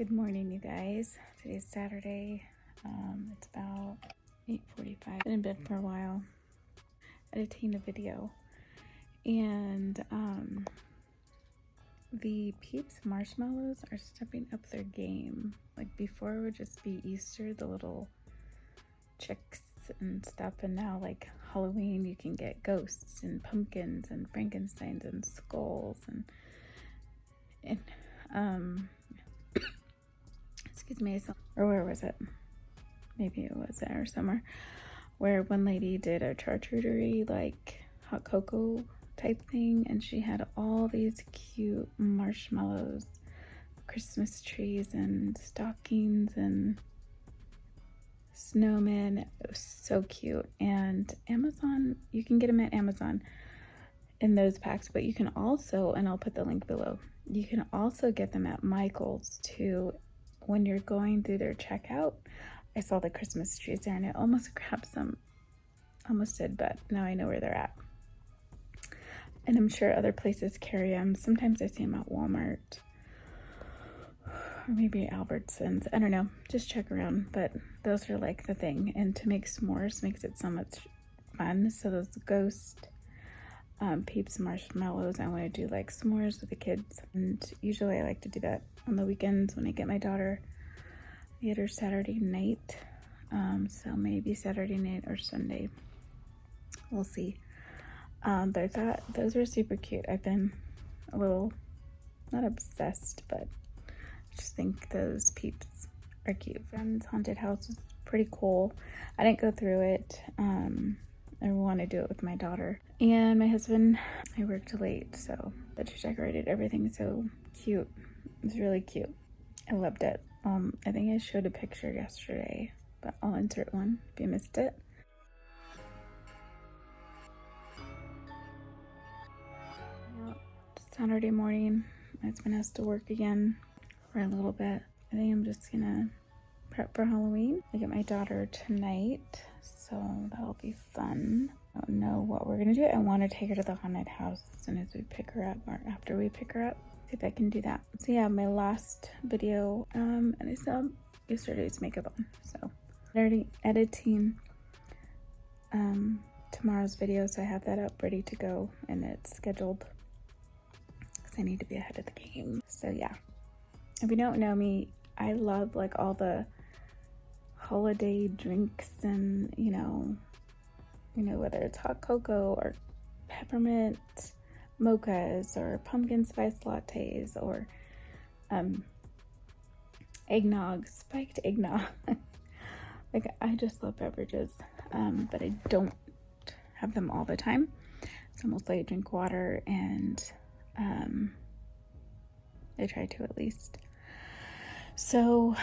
Good morning, you guys. Today's Saturday. It's about 8:45. Been in bed for a while, editing a video, and the Peeps marshmallows are stepping up their game. Like before, it would just be Easter, the little chicks and stuff, and now like Halloween, you can get ghosts and pumpkins and Frankensteins and skulls and excuse me, or where was it? Maybe it was there somewhere, where one lady did a charcuterie, like hot cocoa type thing, and she had all these cute marshmallows, Christmas trees, and stockings, and snowmen. It was so cute. And Amazon, you can get them at Amazon in those packs, but you can also, and I'll put the link below, you can also get them at Michael's too. When you're going through their checkout, I saw the Christmas trees there and I almost grabbed some. Almost did, but now I know where they're at. And I'm sure other places carry them. Sometimes I see them at Walmart or maybe Albertsons. I don't know. Just check around. But those are like the thing. And to make s'mores makes it so much fun. So those ghost Peeps marshmallows, I want to do like s'mores with the kids. And usually I like to do that on the weekends when I get my daughter. I get her Saturday night. So maybe Saturday night or Sunday. We'll see. But I thought those were super cute. I've been a little, not obsessed, but I just think those Peeps are cute. Friend's haunted house was pretty cool. I didn't go through it. I want to do it with my daughter. And my husband, I worked late, so, but she decorated everything so cute. It was really cute. I loved it. I think I showed a picture yesterday, but I'll insert one if you missed it. Saturday morning, my husband has to work again for a little bit. I think I'm just gonna prep for Halloween. I get my daughter tonight, so that'll be fun. I don't know what we're gonna do. I want to take her to the haunted house as soon as we pick her up, or after we pick her up. See if I can do that. So yeah, my last video, and I saw yesterday's makeup on, so already editing tomorrow's video, so I have that up ready to go, and it's scheduled because I need to be ahead of the game. So yeah, if you don't know me, I love like all the holiday drinks, and you know whether it's hot cocoa or peppermint mochas or pumpkin spice lattes or eggnog, spiked eggnog. Like I just love beverages, but I don't have them all the time. So mostly I drink water, and I try to at least. So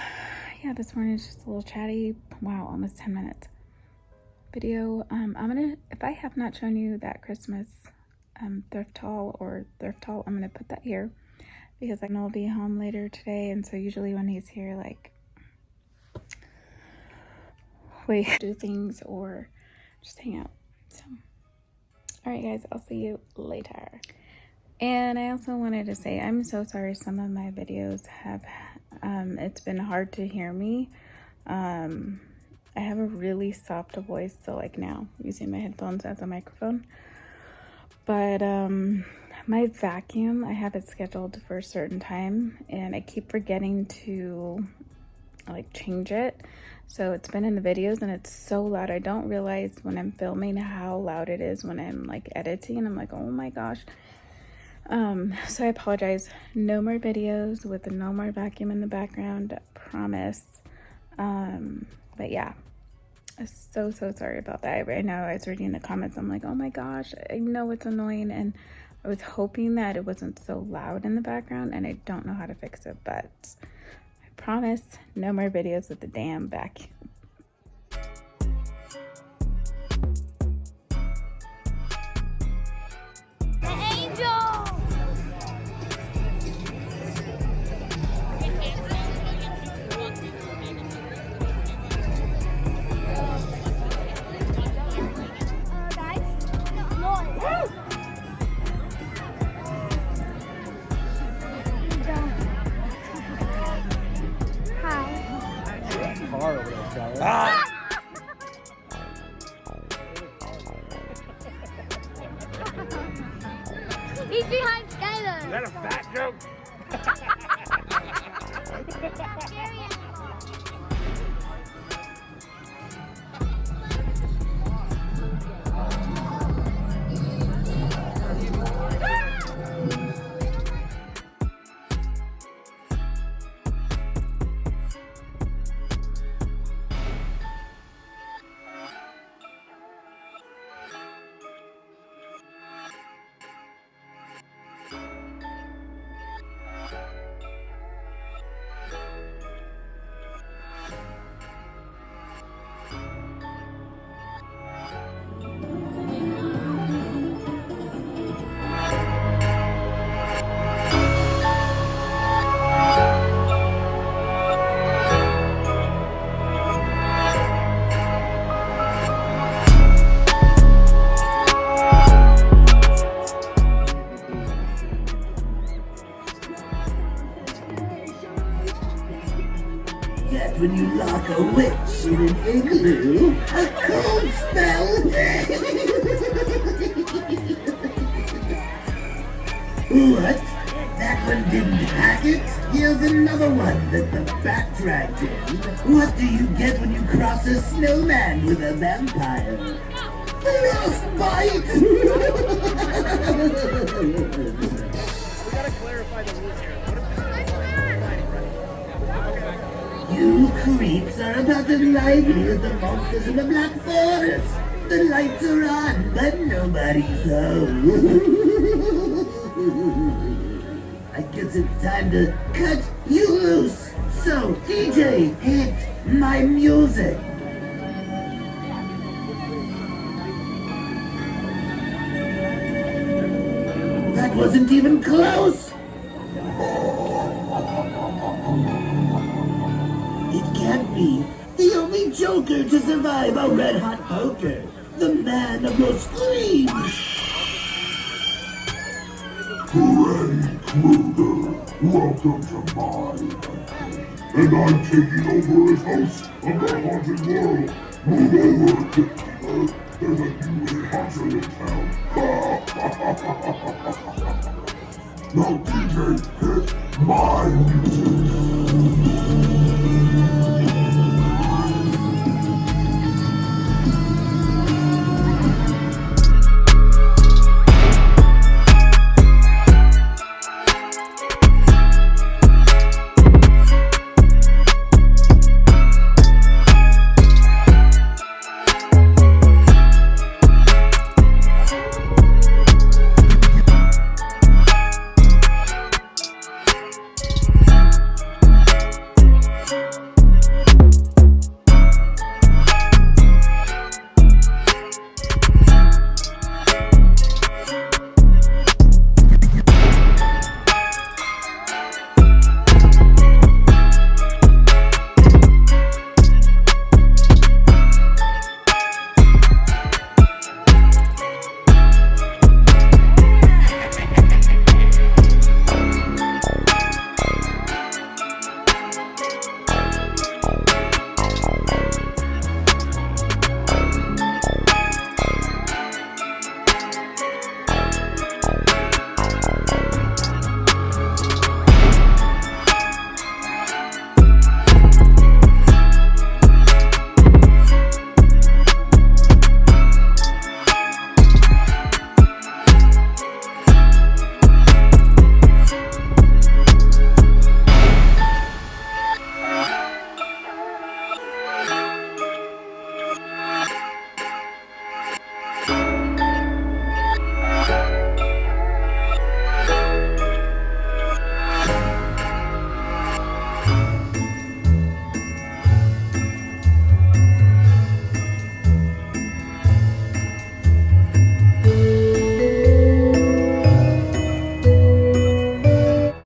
yeah, this morning is just a little chatty. Wow, almost 10 minutes video. I'm gonna, if I have not shown you that Christmas thrift haul, I'm gonna put that here because I know I'll be home later today, and so usually when he's here, like we do things or just hang out. So all right guys, I'll see you later. And I also wanted to say I'm so sorry some of my videos have it's been hard to hear me. I have a really soft voice, so like now using my headphones as a microphone. But my vacuum, I have it scheduled for a certain time, and I keep forgetting to like change it. So it's been in the videos and it's so loud. I don't realize when I'm filming how loud it is when I'm like editing. I'm like, oh my gosh. So I apologize. No more videos with no more vacuum in the background, promise. But yeah, I'm so sorry about that. I know I was reading the comments. I'm like, oh my gosh, I know it's annoying, and I was hoping that it wasn't so loud in the background, and I don't know how to fix it, but I promise no more videos with the damn vacuum. Ah! He's behind Skylar. Is that a fat joke? That's when you lock a witch in an igloo. A cold spell. What? That one didn't hack it? Here's another one that the bat dragged in. What do you get when you cross a snowman with a vampire? Frostbite! We gotta clarify the rules here. You creeps are about as lively as the monsters in the Black Forest. The lights are on, but nobody's home. I guess it's time to cut you loose. So, DJ, hit my music. That wasn't even close. It can't be. The only joker to survive a red-hot poker. The man of your screams. Freddy Krueger, welcome to my country. And I'm taking over as host of the haunted world. Move over. There's a new haunter in town. Now DJ, hit my music.